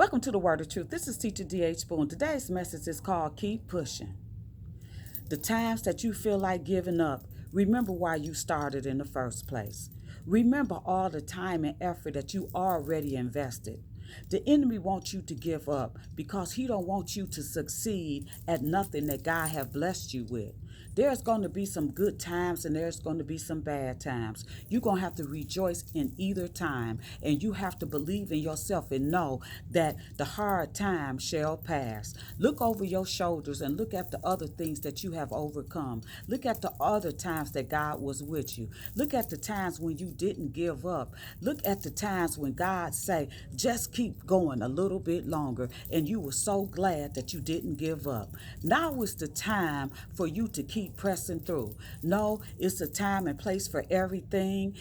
Welcome to the Word of Truth. This is Teacher D.H. Boone. Today's message is called Keep Pushing. The times that you feel like giving up, remember why you started in the first place. Remember all the time and effort that you already invested. The enemy wants you to give up because he don't want you to succeed at nothing that God have blessed you with. There's going to be some good times and there's going to be some bad times. You're going to have to rejoice in either time, and you have to believe in yourself and know that the hard time shall pass. Look over your shoulders and look at the other things that you have overcome. Look at the other times that God was with you. Look at the times when you didn't give up. Look at the times when God say, just keep going a little bit longer, and you were so glad that you didn't give up. Now is the time for you to keep pressing through. No, it's a time and place for everything.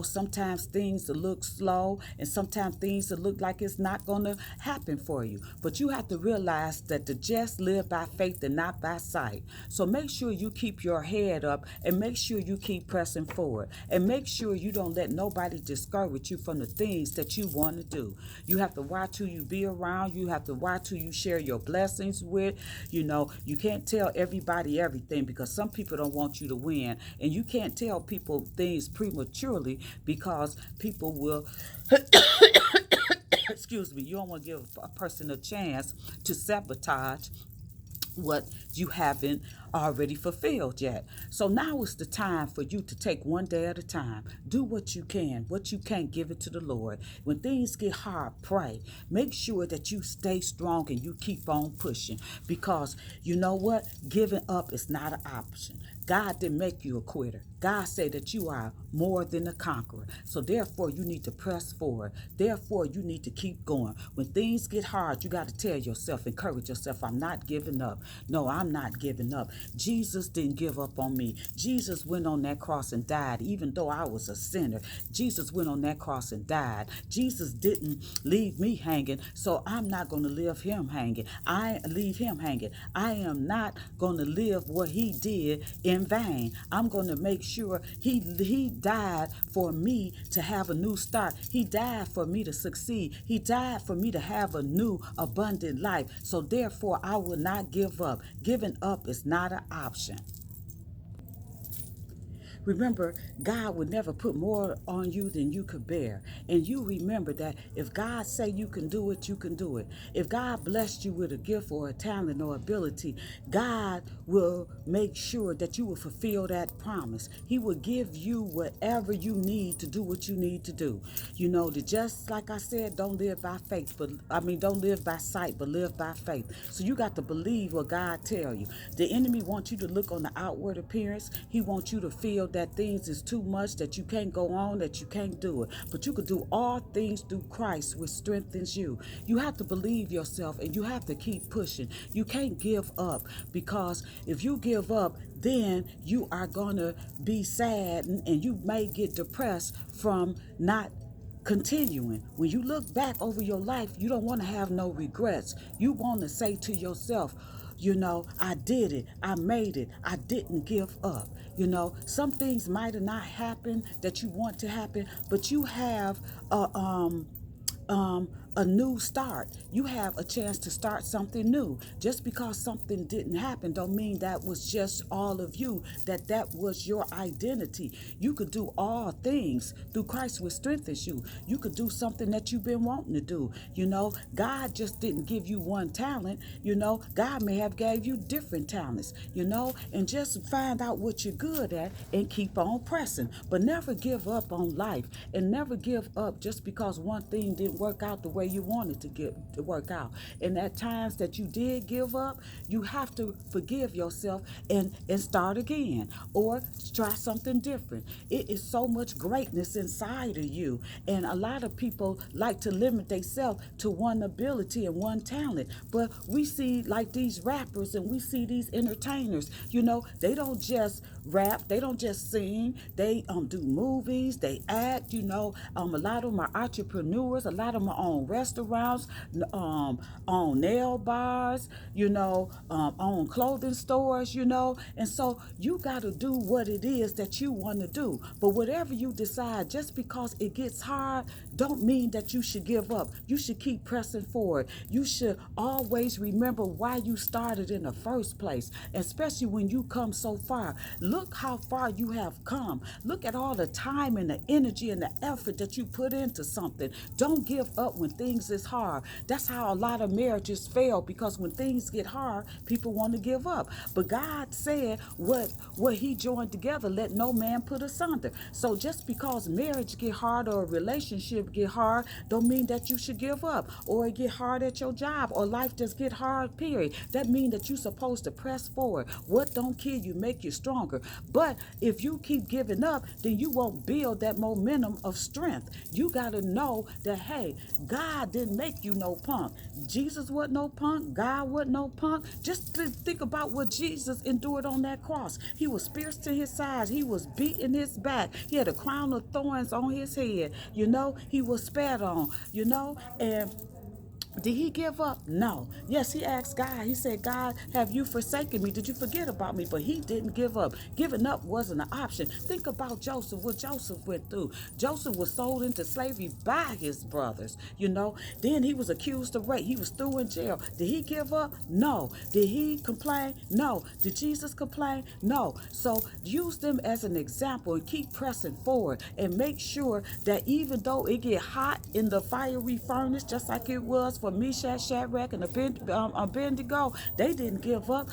Sometimes things will look slow and sometimes things will look like it's not going to happen for you. But you have to realize that the just live by faith and not by sight. So make sure you keep your head up and make sure you keep pressing forward. And make sure you don't let nobody discourage you from the things that you want to do. You have to watch who you be around. You have to watch who you share your blessings with. You can't tell everybody everything because some people don't want you to win. And you can't tell people things prematurely because people will, excuse me, you don't want to give a person a chance to sabotage what you haven't already fulfilled yet. So now is the time for you to take one day at a time. Do what you can. What you can't, give it to the Lord. When things get hard, pray. Make sure that you stay strong and you keep on pushing, because you know what? Giving up is not an option. God didn't make you a quitter. God said that you are more than a conqueror. So therefore, you need to press forward. Therefore, you need to keep going. When things get hard, you got to tell yourself, encourage yourself, I'm not giving up. No, I'm not giving up. Jesus didn't give up on me. Jesus went on that cross and died, even though I was a sinner. Jesus went on that cross and died. Jesus didn't leave me hanging, so I'm not going to leave him hanging. I am not going to live what he did in vain. I'm going to make sure he died for me to have a new start. He died for me to succeed. He died for me to have a new abundant life. So therefore, I will not give up. Giving up is not an option. Remember, God would never put more on you than you could bear. And you remember that if God say you can do it, you can do it. If God blessed you with a gift or a talent or ability, God will make sure that you will fulfill that promise. He will give you whatever you need to do what you need to do. Just like I said, don't live by faith, don't live by sight, but live by faith. So you got to believe what God tell you. The enemy wants you to look on the outward appearance. He wants you to feel that things is too much, that you can't go on, that you can't do it. But you can do all things through Christ, which strengthens you. You have to believe yourself and you have to keep pushing. You can't give up, because if you give up, then you are going to be sad and you may get depressed from not continuing. When you look back over your life, you don't want to have no regrets. You want to say to yourself, I did it. I made it. I didn't give up. Some things might have not happened that you want to happen, but you have a new start. You have a chance to start something new. Just because something didn't happen don't mean that was just all of you, that was your identity. You could do all things through Christ, which strengthens you. You could do something that you've been wanting to do. God just didn't give you one talent. God may have gave you different talents, and just find out what you're good at and keep on pressing. But never give up on life, and never give up just because one thing didn't work out the way you wanted to work out. And at times that you did give up, you have to forgive yourself and start again, or try something different. It is so much greatness inside of you, and a lot of people like to limit themselves to one ability and one talent. But we see like these rappers and we see these entertainers, they don't just rap, they don't just sing, they do movies, they act, a lot of them are entrepreneurs, a lot of them are on restaurants, on nail bars, on clothing stores, and so you got to do what it is that you want to do. But whatever you decide, just because it gets hard, don't mean that you should give up. You should keep pressing forward. You should always remember why you started in the first place, especially when you come so far. Look how far you have come. Look at all the time and the energy and the effort that you put into something. Don't give up when things is hard. That's how a lot of marriages fail, because when things get hard, people want to give up. But God said what he joined together, let no man put asunder. So just because marriage get hard or a relationship get hard, don't mean that you should give up, or it get hard at your job, or life just get hard, period. That mean that you're supposed to press forward. What don't kill you make you stronger. But if you keep giving up, then you won't build that momentum of strength. You got to know that, hey, God didn't make you no punk. Jesus wasn't no punk. God wasn't no punk. Just think about what Jesus endured on that cross. He was pierced to his sides. He was beat in his back. He had a crown of thorns on his head. He was spat on, and did he give up? No. Yes, he asked God. He said, God, have you forsaken me? Did you forget about me? But he didn't give up. Giving up wasn't an option. Think about Joseph, what Joseph went through. Joseph was sold into slavery by his brothers. Then he was accused of rape. He was thrown in jail. Did he give up? No. Did he complain? No. Did Jesus complain? No. So use them as an example and keep pressing forward, and make sure that even though it get hot in the fiery furnace, just like it was for Meshach, Shadrach, and Abednego, they didn't give up.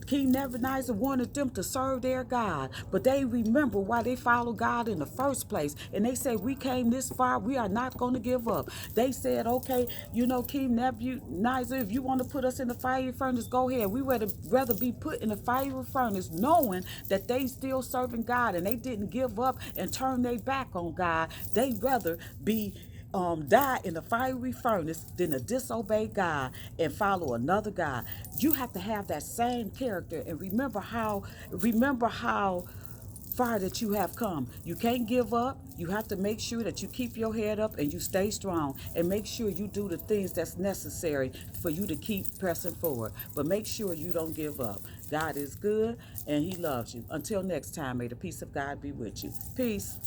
King Nebuchadnezzar wanted them to serve their God, but they remember why they followed God in the first place, and they said, we came this far, we are not going to give up. They said, okay, King Nebuchadnezzar, if you want to put us in the fiery furnace, go ahead. We rather be put in the fiery furnace, knowing that they still serving God, and they didn't give up and turn their back on God. They rather be die in the fiery furnace than to disobey God and follow another God. You have to have that same character, and remember how far that you have come. You can't give up. You have to make sure that you keep your head up and you stay strong, and make sure you do the things that's necessary for you to keep pressing forward. But make sure you don't give up. God is good and he loves you. Until next time, may the peace of God be with you. Peace.